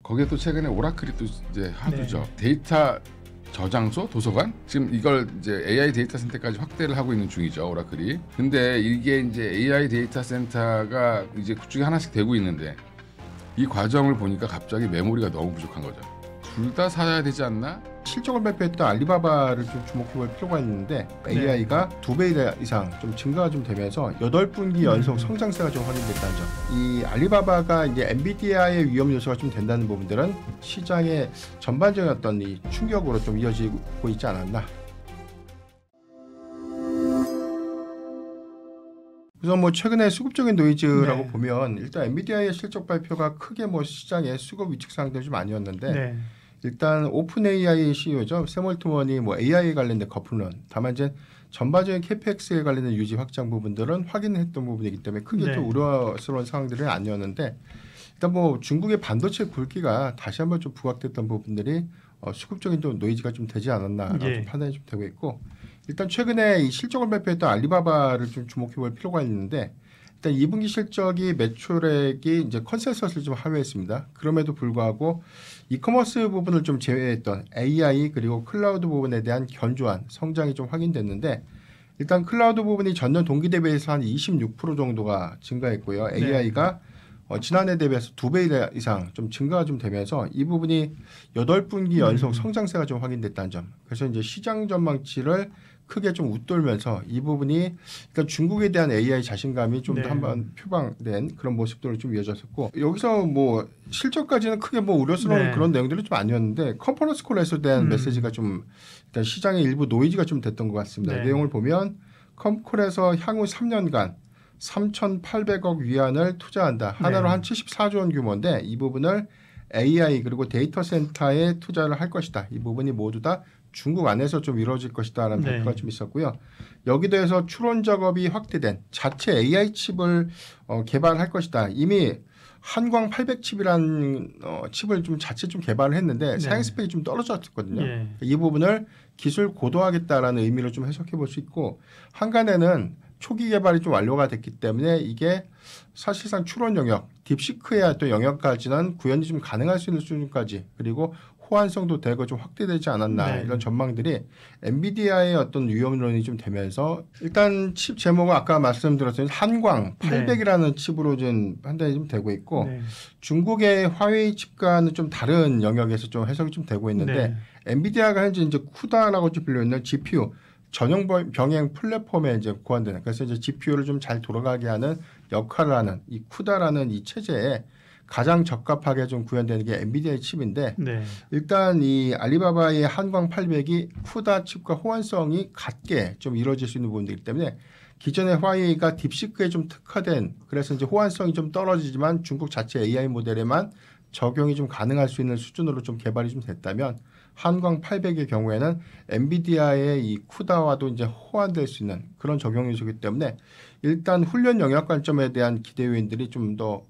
거기에 또 최근에 오라클이 또 이제 하도죠. 네. 데이터 저장소, 도서관 지금 이걸 이제 AI 데이터 센터까지 확대를 하고 있는 중이죠, 오라클이. 근데 이게 이제 AI 데이터 센터가 이제 그쪽에 하나씩 되고 있는데 이 과정을 보니까 갑자기 메모리가 너무 부족한 거죠. 둘 다 사야 되지 않나? 실적을 발표했던 알리바바를 좀 주목해볼 필요가 있는데 AI가 2배 이상 좀 증가가 좀 되면서 8분기 연속 성장세가 좀 확인됐다는 점. 이 알리바바가 이제 엔비디아의 위험 요소가 좀 된다는 부분들은 시장의 전반적인 어떤 이 충격으로 좀 이어지고 있지 않았나. 우선 뭐 최근에 수급적인 노이즈라고 네. 보면 일단 엔비디아의 실적 발표가 크게 뭐 시장의 수급 위축 상들이 좀 아니었는데 네. 일단 오픈 AI CEO죠. 샘 올트먼이 뭐 AI 관련된 거품론. 다만 이제 전반적인 캐펙스에 관련된 유지 확장 부분들은 확인했던 부분이기 때문에 크게 네. 좀 우려스러운 상황들은 아니었는데 일단 뭐 중국의 반도체 굵기가 다시 한번 좀 부각됐던 부분들이 수급적인 좀 노이즈가 좀 되지 않았나 예. 좀 판단이 좀 되고 있고 일단 최근에 이 실적을 발표했던 알리바바를 좀 주목해볼 필요가 있는데 일단 2분기 실적이 매출액이 이제 컨센서스를 좀 하회했습니다. 그럼에도 불구하고 이커머스 부분을 좀 제외했던 AI 그리고 클라우드 부분에 대한 견조한 성장이 좀 확인됐는데 일단 클라우드 부분이 전년 동기 대비해서 한 26% 정도가 증가했고요. 네. AI가 지난해 대비해서 2배 이상 좀 증가가 좀 되면서 이 부분이 8분기 연속 성장세가 좀 확인됐다는 점. 그래서 이제 시장 전망치를 크게 좀 웃돌면서 이 부분이 그러니까 중국에 대한 AI 자신감이 좀 더 네. 한번 표방된 그런 모습들로 좀 이어졌었고 여기서 뭐 실적까지는 크게 뭐 우려스러운 네. 그런 내용들은 좀 아니었는데 컨퍼런스 콜에서 대한 메시지가 좀 일단 시장의 일부 노이즈가 좀 됐던 것 같습니다. 네. 내용을 보면 컴콜에서 향후 3년간 3,800억 위안을 투자한다. 하나로 네. 한 74조 원 규모인데 이 부분을 AI 그리고 데이터 센터에 투자를 할 것이다. 이 부분이 모두 다 중국 안에서 좀 이루어질 것이다라는 네. 발표가 좀 있었고요. 여기 더해서 추론 작업이 확대된 자체 AI 칩을 개발할 것이다. 이미 한광 800칩이라는 칩을 좀 자체 좀 개발을 했는데 네. 사양 스펙이 좀 떨어졌거든요. 예. 이 부분을 기술 고도화하겠다라는 의미로 좀 해석해 볼 수 있고 한간에는 초기 개발이 좀 완료가 됐기 때문에 이게 사실상 추론 영역, 딥시크의 어떤 영역까지는 구현이 좀 가능할 수 있는 수준까지 그리고 호환성도 되고 좀 확대되지 않았나 네. 이런 전망들이 엔비디아의 어떤 위험론이 좀 되면서 일단 칩 제목은 아까 말씀드렸던 한광 800이라는 칩으로 좀 판단이 좀 되고 있고 네. 중국의 화웨이 칩과는 좀 다른 영역에서 좀 해석이 좀 되고 있는데 네. 엔비디아가 현재 이제 쿠다라고 좀 불려 있는 GPU 전용 병행 플랫폼에 이제 고안되는 그래서 이제 GPU를 좀 잘 돌아가게 하는 역할을 하는 이 쿠다라는 이 체제에 가장 적합하게 좀 구현되는 게 엔비디아의 칩인데 네. 일단 이 알리바바의 한광 800이 쿠다 칩과 호환성이 같게 좀 이루어질 수 있는 부분이기 때문에 기존의 화웨이가 딥시크에 좀 특화된 그래서 이제 호환성이 좀 떨어지지만 중국 자체 AI 모델에만 적용이 좀 가능할 수 있는 수준으로 좀 개발이 좀 됐다면 한광 800의 경우에는 엔비디아의 이 쿠다와도 이제 호환될 수 있는 그런 적용 요소이기 때문에 일단 훈련 영역 관점에 대한 기대 요인들이 좀 더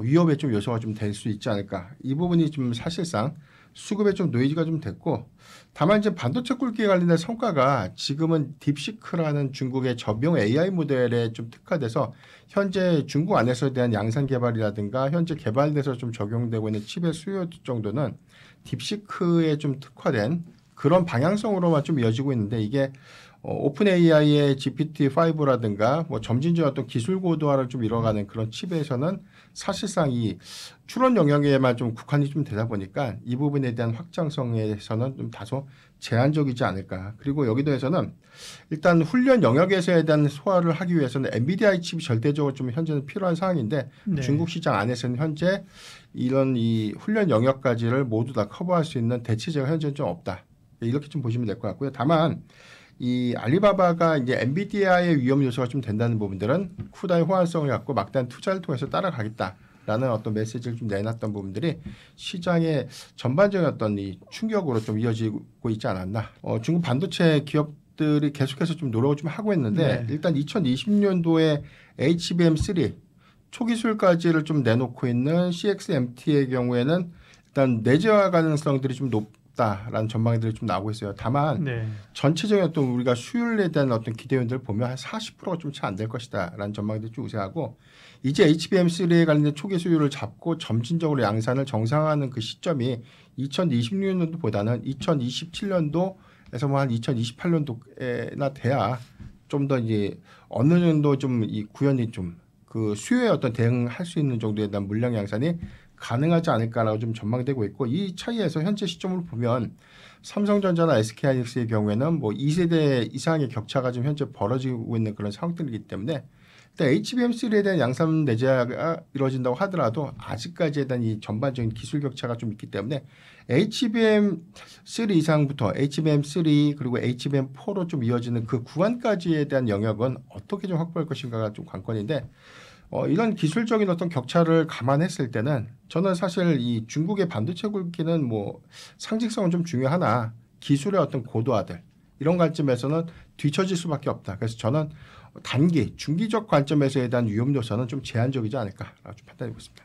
위협의 좀 요소가 좀 될 수 있지 않을까. 이 부분이 좀 사실상 수급에 좀 노이즈가 좀 됐고 다만 이제 반도체 굵기에 관련된 성과가 지금은 딥시크라는 중국의 저비용 AI 모델에 좀 특화돼서 현재 중국 안에서에 대한 양산 개발이라든가 현재 개발돼서 좀 적용되고 있는 칩의 수요 정도는 딥시크에 좀 특화된 그런 방향성으로만 좀 이어지고 있는데 이게 오픈 AI의 GPT-5라든가 뭐 점진적인 어떤 기술 고도화를 좀 이뤄가는 그런 칩에서는 사실상 이 추론 영역에만 좀 국한이 좀 되다 보니까 이 부분에 대한 확장성에서는 좀 다소 제한적이지 않을까. 그리고 여기 더해서는 일단 훈련 영역에서에 대한 소화를 하기 위해서는 엔비디아 칩이 절대적으로 좀 현재는 필요한 상황인데 네. 중국 시장 안에서는 현재 이런 이 훈련 영역까지를 모두 다 커버할 수 있는 대체제가 현재는 좀 없다. 이렇게 좀 보시면 될 것 같고요. 다만 이 알리바바가 이제 엔비디아의 위험 요소가 좀 된다는 부분들은 쿠다의 호환성을 갖고 막대한 투자를 통해서 따라가겠다라는 어떤 메시지를 좀 내놨던 부분들이 시장의 전반적인 어떤 이 충격으로 좀 이어지고 있지 않았나. 중국 반도체 기업들이 계속해서 좀 노력을 좀 하고 있는데 네. 일단 2020년도에 HBM3 초기술까지를 좀 내놓고 있는 CXMT의 경우에는 일단 내재화 가능성들이 좀 없다라는 전망들이 좀 나오고 있어요. 다만 네. 전체적인 어떤 우리가 수율에 대한 어떤 기대원들을 보면 한 40%가 좀 채 안 될 것이다라는 전망들이 좀 우세하고 이제 HBM3에 관련된 초기 수율을 잡고 점진적으로 양산을 정상화하는 그 시점이 2026년도보다는 2027년도에서 뭐 한 2028년도에나 돼야 좀 더 이제 어느 정도 좀 이 구현이 좀 그 수요에 어떤 대응할 수 있는 정도에 대한 물량 양산이 가능하지 않을까라고 좀 전망되고 있고 이 차이에서 현재 시점으로 보면 삼성전자나 SK하이닉스의 경우에는 뭐 2세대 이상의 격차가 지금 현재 벌어지고 있는 그런 상황들이기 때문에 일단 HBM3에 대한 양산 내재가 이루어진다고 하더라도 아직까지에 대한 이 전반적인 기술 격차가 좀 있기 때문에 HBM3 이상부터 HBM3 그리고 HBM4로 좀 이어지는 그 구간까지에 대한 영역은 어떻게 좀 확보할 것인가가 좀 관건인데 이런 기술적인 어떤 격차를 감안했을 때는 저는 사실 이 중국의 반도체 굵기는 뭐 상징성은 좀 중요하나 기술의 어떤 고도화들 이런 관점에서는 뒤처질 수밖에 없다. 그래서 저는 단기, 중기적 관점에서에 대한 위험 요소는 좀 제한적이지 않을까라고 좀 판단하고 있습니다.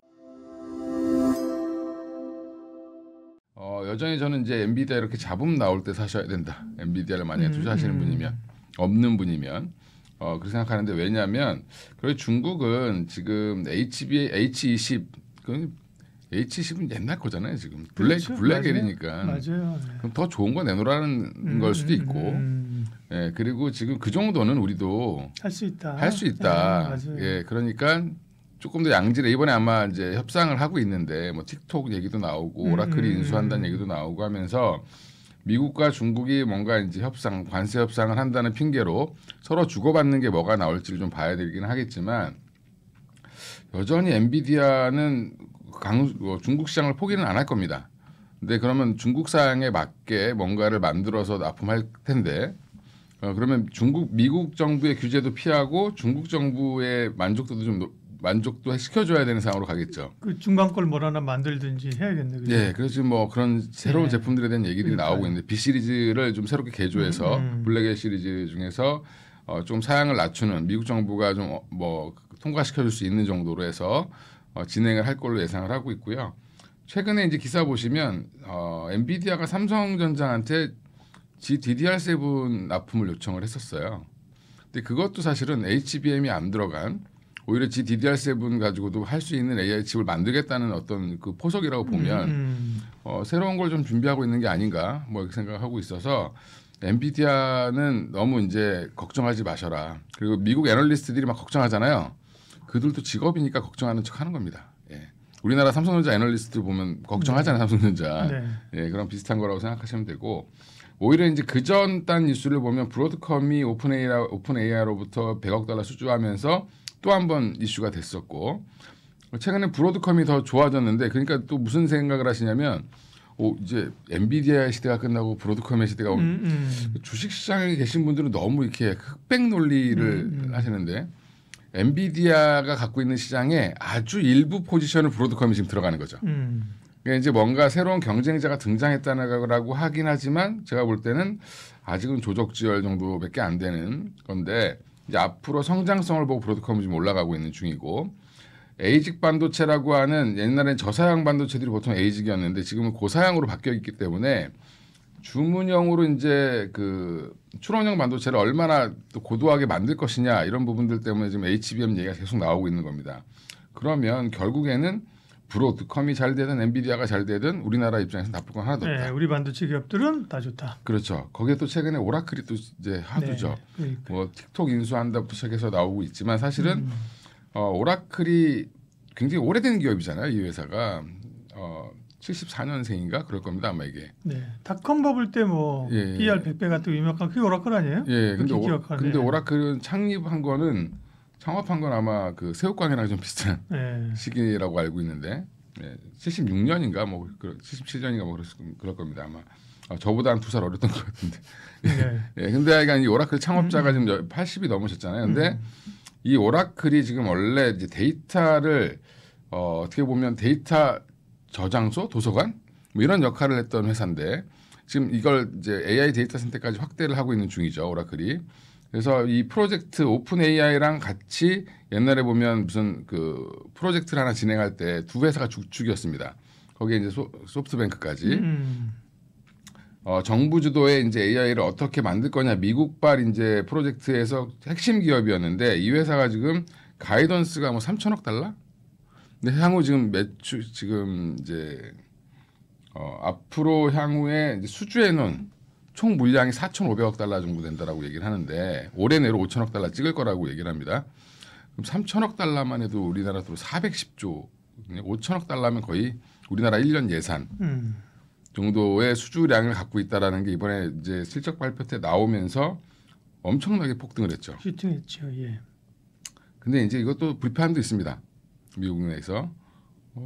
여전히 저는 이제 엔비디아 이렇게 잡음 나올 때 사셔야 된다. 엔비디아를 만약에 투자하시는 분이면 없는 분이면 그렇게 생각하는데 왜냐하면 그리고 중국은 지금 H20 H20은 옛날 거잖아요 지금 그렇죠. 블랙엘이니까 맞아요. 그럼 더 좋은 거 내놓으라는 걸 수도 있고 예, 그리고 지금 그 정도는 우리도 할 수 있다. 할 수 있다. 맞아요. 예, 그러니까 조금 더 양질의 이번에 아마 이제 협상을 하고 있는데 뭐 틱톡 얘기도 나오고 오라클이 인수한다는 얘기도 나오고 하면서 미국과 중국이 뭔가 이제 협상, 관세 협상을 한다는 핑계로 서로 주고받는 게 뭐가 나올지를 좀 봐야 되긴 하겠지만 여전히 엔비디아는 중국 시장을 포기는 안 할 겁니다. 근데 그러면 중국 사양에 맞게 뭔가를 만들어서 납품할 텐데 그러면 미국 정부의 규제도 피하고 중국 정부의 만족도도 좀 만족도 시켜줘야 되는 상황으로 가겠죠. 그 중간 걸 뭘 하나 만들든지 해야겠네. 그죠? 네, 그래서 지금 뭐 그런 새로운 네. 제품들에 대한 얘기들이 나오고 있는데 B 시리즈를 좀 새롭게 개조해서 블랙 시리즈 중에서 좀 사양을 낮추는 미국 정부가 좀 뭐 통과시켜줄 수 있는 정도로 해서 진행을 할 걸로 예상을 하고 있고요. 최근에 이제 기사 보시면 엔비디아가 삼성전자한테 GDDR7 납품을 요청을 했었어요. 근데 그것도 사실은 HBM이 안 들어간 오히려 GDDR7 가지고도 할 수 있는 AI 칩을 만들겠다는 어떤 그 포석이라고 보면 새로운 걸 좀 준비하고 있는 게 아닌가 뭐 이렇게 생각하고 있어서 엔비디아는 너무 이제 걱정하지 마셔라. 그리고 미국 애널리스트들이 막 걱정하잖아요. 그들도 직업이니까 걱정하는 척하는 겁니다. 예. 우리나라 삼성전자 애널리스트들 보면 걱정하잖아요. 삼성전자. 네. 예, 그런 비슷한 거라고 생각하시면 되고 오히려 이제 그전 딴 뉴스를 보면 브로드컴이 오픈AI로부터 100억 달러 수주하면서 또 한 번 이슈가 됐었고 최근에 브로드컴이 더 좋아졌는데 그러니까 또 무슨 생각을 하시냐면 이제 엔비디아의 시대가 끝나고 브로드컴의 시대가 주식시장에 계신 분들은 너무 이렇게 흑백 논리를 하시는데 엔비디아가 갖고 있는 시장에 아주 일부 포지션을 브로드컴이 지금 들어가는 거죠. 그러니까 이제 뭔가 새로운 경쟁자가 등장했다라고 하긴 하지만 제가 볼 때는 아직은 조적지열 정도밖에 안 되는 건데 이제 앞으로 성장성을 보고 브로드컴이 지금 올라가고 있는 중이고 에이직 반도체라고 하는 옛날엔 저사양 반도체들이 보통 에이직이었는데 지금은 고사양으로 바뀌어 있기 때문에 주문형으로 이제 그 추론형 반도체를 얼마나 또 고도하게 만들 것이냐 이런 부분들 때문에 지금 HBM 얘기가 계속 나오고 있는 겁니다. 그러면 결국에는 브로드컴이 잘 되든 엔비디아가 잘 되든 우리나라 입장에서 나쁠 건 하나도 없다. 네, 우리 반도체 기업들은 다 좋다. 그렇죠. 거기에 또 최근에 오라클이 또 이제 하두죠. 네, 그러니까. 뭐 틱톡 인수한다부터 시작해서 나오고 있지만 사실은 오라클이 굉장히 오래된 기업이잖아요. 이 회사가 74년생인가 그럴 겁니다. 아마 이게. 네, 닷컴 버블 때 뭐 예. PR 100배 같은 유명한 그게 오라클 아니에요? 예. 근데 네. 오라클은 창업한 건 아마 그 새우깡이랑 좀 비슷한 네. 시기라고 알고 있는데 76년인가 뭐 77년인가 뭐 그럴 겁니다. 아마 저보다 한 2살 어렸던 것 같은데. 네. 예. 근데 그러니까 이 오라클 창업자가 지금 80이 넘으셨잖아요. 근데 이 오라클이 지금 원래 이제 데이터를 어떻게 보면 데이터 저장소, 도서관 뭐 이런 역할을 했던 회사인데 지금 이걸 이제 AI 데이터 센터까지 확대를 하고 있는 중이죠. 오라클이. 그래서 이 프로젝트 오픈 AI랑 같이 옛날에 보면 무슨 그 프로젝트를 하나 진행할 때 두 회사가 주축이었습니다. 거기에 이제 소프트뱅크까지. 정부 주도의 이제 AI를 어떻게 만들 거냐 미국발 이제 프로젝트에서 핵심 기업이었는데 이 회사가 지금 가이던스가 뭐 3천억 달러? 근데 향후 지금 매출 지금 이제 앞으로 향후에 이제 수주해놓은 총 물량이 4,500억 달러 정도 된다라고 얘기를 하는데 올해 내로 5천억 달러 찍을 거라고 얘기를 합니다. 그럼 3천억 달러만 해도 우리나라 돈 410조, 5천억 달러면 거의 우리나라 1년 예산 정도의 수주량을 갖고 있다라는 게 이번에 이제 실적 발표 때 나오면서 엄청나게 폭등을 했죠. 슈팅했죠. 예. 근데 이제 이것도 불편함도 있습니다. 미국 내에서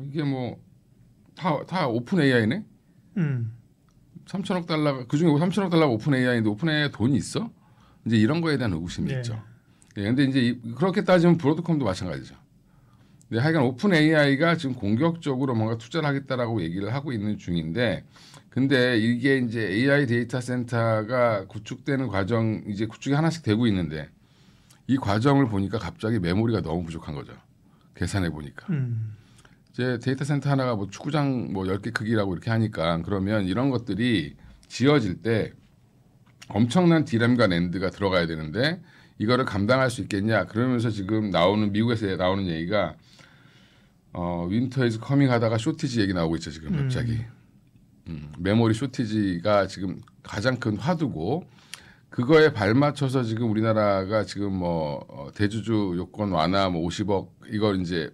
이게 뭐 다 오픈 AI네. 3천억 달러가 그중에 3천억 달러가 오픈 AI인데 오픈 AI 돈이 있어? 이제 이런 거에 대한 의구심이 네. 있죠. 예, 근데 이제 그렇게 따지면 브로드컴도 마찬가지죠. 네, 하여간 오픈 AI가 지금 공격적으로 뭔가 투자를 하겠다라고 얘기를 하고 있는 중인데, 근데 이게 이제 AI 데이터 센터가 구축되는 과정 이제 구축이 하나씩 되고 있는데 이 과정을 보니까 갑자기 메모리가 너무 부족한 거죠. 계산해 보니까. 이제 데이터 센터 하나가 뭐 축구장 뭐 10개 크기라고 이렇게 하니까 그러면 이런 것들이 지어질 때 엄청난 D램과 랜드가 들어가야 되는데 이거를 감당할 수 있겠냐 그러면서 지금 나오는 미국에서 나오는 얘기가 윈터 이즈 커밍 하다가 쇼티지 얘기 나오고 있죠 지금 갑자기. 메모리 쇼티지가 지금 가장 큰 화두고 그거에 발맞춰서 지금 우리나라가 지금 뭐 대주주 요건 완화 뭐 50억 이걸 이제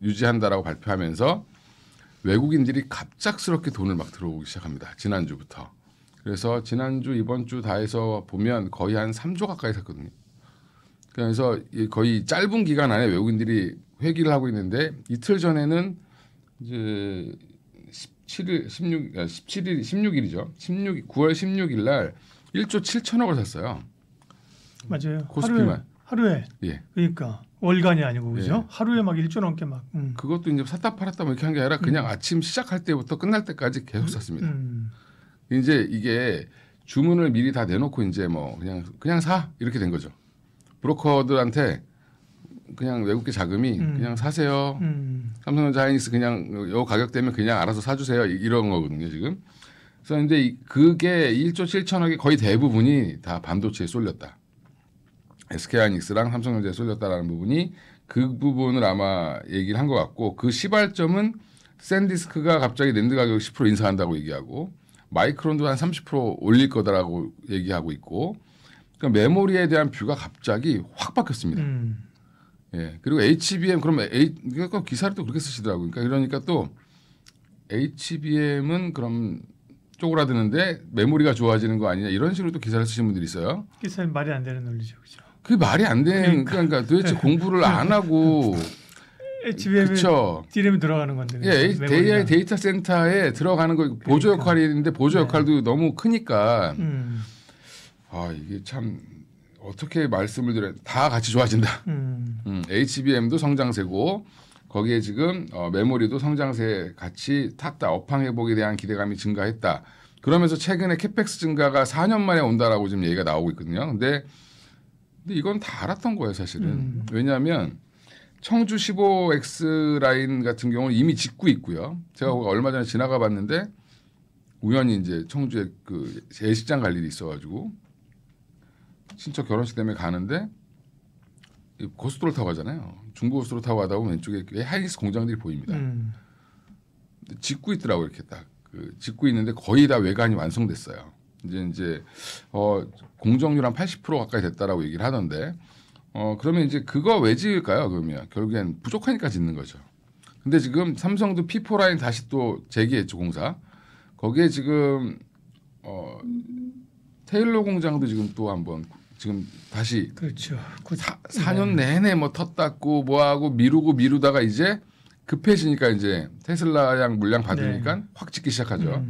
유지한다라고 발표하면서 외국인들이 갑작스럽게 돈을 막 들어오기 시작합니다. 지난주부터. 그래서 지난주 이번 주 다 해서 보면 거의 한 3조 가까이 샀거든요. 그래서 거의 짧은 기간 안에 외국인들이 회기를 하고 있는데 이틀 전에는 이제 16일이죠. 9월 16일 날 1조 7천억을 샀어요. 맞아요. 코스피만. 하루에. 예. 그러니까 월간이 아니고 그죠? 예. 하루에 막 1조 넘게 막. 그것도 이제 샀다 팔았다 뭐 이렇게 한 게 아니라 그냥 아침 시작할 때부터 끝날 때까지 계속 샀습니다. 이제 이게 주문을 미리 다 내놓고 이제 뭐 그냥 사 이렇게 된 거죠. 브로커들한테 그냥 외국계 자금이 그냥 사세요. 삼성전자 하이닉스 그냥 요 가격 되면 그냥 알아서 사주세요 이런 거거든요 지금. 그래서 근데 그게 1조 7천억이 거의 대부분이 다 반도체에 쏠렸다. SK 하이닉스랑 삼성전자에 쏠렸다라는 부분이 그 부분을 아마 얘기를 한 것 같고 그 시발점은 샌디스크가 갑자기 랜드 가격 10% 인상한다고 얘기하고 마이크론도 한 30% 올릴 거다라고 얘기하고 있고 그러니까 메모리에 대한 뷰가 갑자기 확 바뀌었습니다. 예. 그리고 HBM 그러면 그러니까 기사를 또 그렇게 쓰시더라고요. 그러니까 또 HBM은 그럼 쪼그라드는데 메모리가 좋아지는 거 아니냐 이런 식으로 또 기사를 쓰시는 분들이 있어요. 기사에 말이 안 되는 논리죠, 그죠? 그게 말이 안 되는 그러니까 도대체 공부를 안 하고 HBM에 D램이 들어가는 건데. 예, AI 데이터 센터에 들어가는 거 보조 역할이 있는데 보조 역할도 너무 크니까 이게 참 어떻게 말씀을 드려야 다 같이 좋아진다. HBM도 성장세고 거기에 지금 메모리도 성장세 같이 탔다. 업황 회복에 대한 기대감이 증가했다. 그러면서 최근에 캐펙스 증가가 4년 만에 온다라고 지금 얘기가 나오고 있거든요. 근데 이건 다 알았던 거예요, 사실은. 왜냐하면 청주 15X 라인 같은 경우는 이미 짓고 있고요. 제가 얼마 전에 지나가 봤는데 우연히 이제 청주에 그 예식장 갈 일이 있어가지고 친척 결혼식 때문에 가는데 고속도로 타고 가잖아요. 중부고속도로 타고 가다 보면 왼쪽에 하이닉스 공장들이 보입니다. 짓고 있더라고요. 이렇게 딱 짓고 있는데 거의 다 외관이 완성됐어요. 이제 공정률 한 80% 가까이 됐다라고 얘기를 하던데 그러면 이제 그거 왜 지을까요? 그러면 결국엔 부족하니까 짓는 거죠. 근데 지금 삼성도 P4 라인 다시 또 재개했죠 공사. 거기에 지금 테일러 공장도 지금 또 한번 지금 다시 그렇죠. 4년 내내 뭐 텄다고 뭐하고 미루다가 이제 급해지니까 이제 테슬라양 물량 받으니까 확 짓기 시작하죠.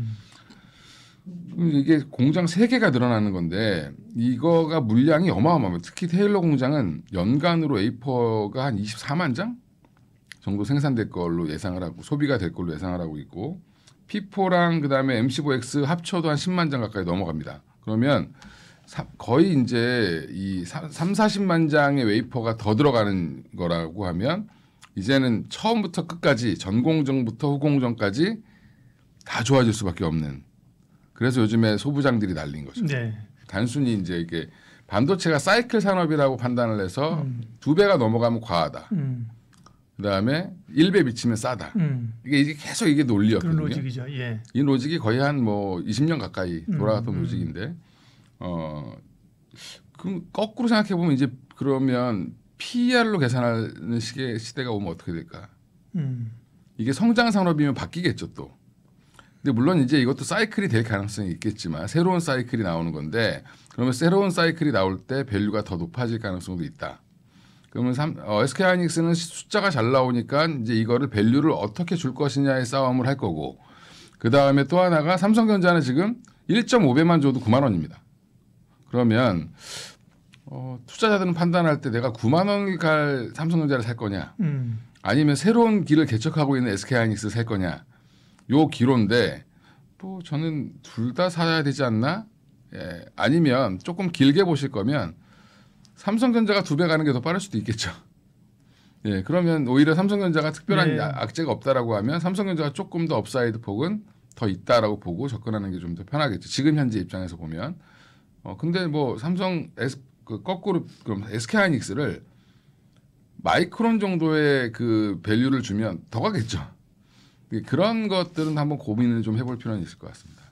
이게 공장 3개가 늘어나는 건데 이거가 물량이 어마어마합니다. 특히 테일러 공장은 연간으로 웨이퍼가 한 24만 장 정도 생산될 걸로 예상을 하고 소비가 될 걸로 예상을 하고 있고 P4랑 그다음에 M15X 합쳐도 한 10만 장 가까이 넘어갑니다. 그러면 거의 이제 이 40만 장의 웨이퍼가 더 들어가는 거라고 하면 이제는 처음부터 끝까지 전공정부터 후공정까지 다 좋아질 수밖에 없는 그래서 요즘에 소부장들이 날린 거죠. 네. 단순히 이제 이게 반도체가 사이클 산업이라고 판단을 해서 2배가 넘어가면 과하다. 그다음에 1배 미치면 싸다. 이게 계속 이게 그런 논리였거든요. 로직이죠. 예. 이 로직이 거의 한 뭐 20년 가까이 돌아갔던 로직인데 그 거꾸로 생각해 보면 이제 그러면 PER로 계산하는 시대가 오면 어떻게 될까? 이게 성장 산업이면 바뀌겠죠 또. 근데 물론 이제 이것도 사이클이 될 가능성이 있겠지만 새로운 사이클이 나오는 건데 그러면 새로운 사이클이 나올 때 밸류가 더 높아질 가능성도 있다. 그러면 SK하이닉스는 숫자가 잘 나오니까 이제 이거를 밸류를 어떻게 줄 것이냐의 싸움을 할 거고 그 다음에 또 하나가 삼성전자는 지금 1.5배만 줘도 9만 원입니다. 그러면 투자자들은 판단할 때 내가 9만 원을 갈 삼성전자를 살 거냐 아니면 새로운 길을 개척하고 있는 SK하이닉스를 살 거냐 요 기로인데 뭐 저는 둘 다 사야 되지 않나? 예, 아니면 조금 길게 보실 거면 삼성전자가 2배 가는 게 더 빠를 수도 있겠죠. 예, 그러면 오히려 삼성전자가 특별한 네. 악재가 없다라고 하면 삼성전자가 조금 더 업사이드 폭은 더 있다라고 보고 접근하는 게 좀 더 편하겠죠. 지금 현재 입장에서 보면. 근데 뭐 거꾸로 그럼 SK하이닉스를 마이크론 정도의 그 밸류를 주면 더 가겠죠. 그런 것들은 한번 고민을 좀 해볼 필요는 있을 것 같습니다.